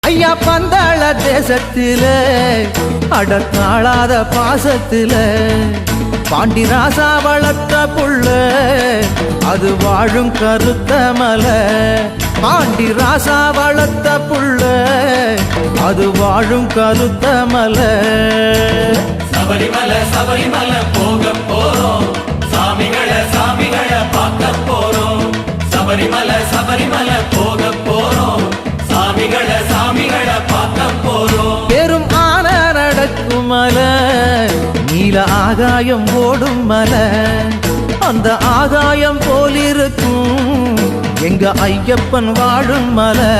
ஐயா பந்தாள தேசத்தில அடத்தாளாத பாசத்தில பாண்டி ராசா வளர்த்த புள்ள அது வாழும் கருத்த மலை. பாண்டி ராசா வளர்த்த புள்ள அது வாழும் கருத்த மலை. சபரிமலை சபரிமலை போக போறோம், சாமிகளை பார்க்க போறோம். சபரிமலை சபரிமலை போக போறோம், சாமிகளை பார்க்க போறோம். பெரும் ஆன நடக்கும் மலை, நீல ஆகாயம் ஓடும் மலை. அந்த ஆகாயம் போலிருக்கும் எங்க ஐயப்பன் வாழும் மலை.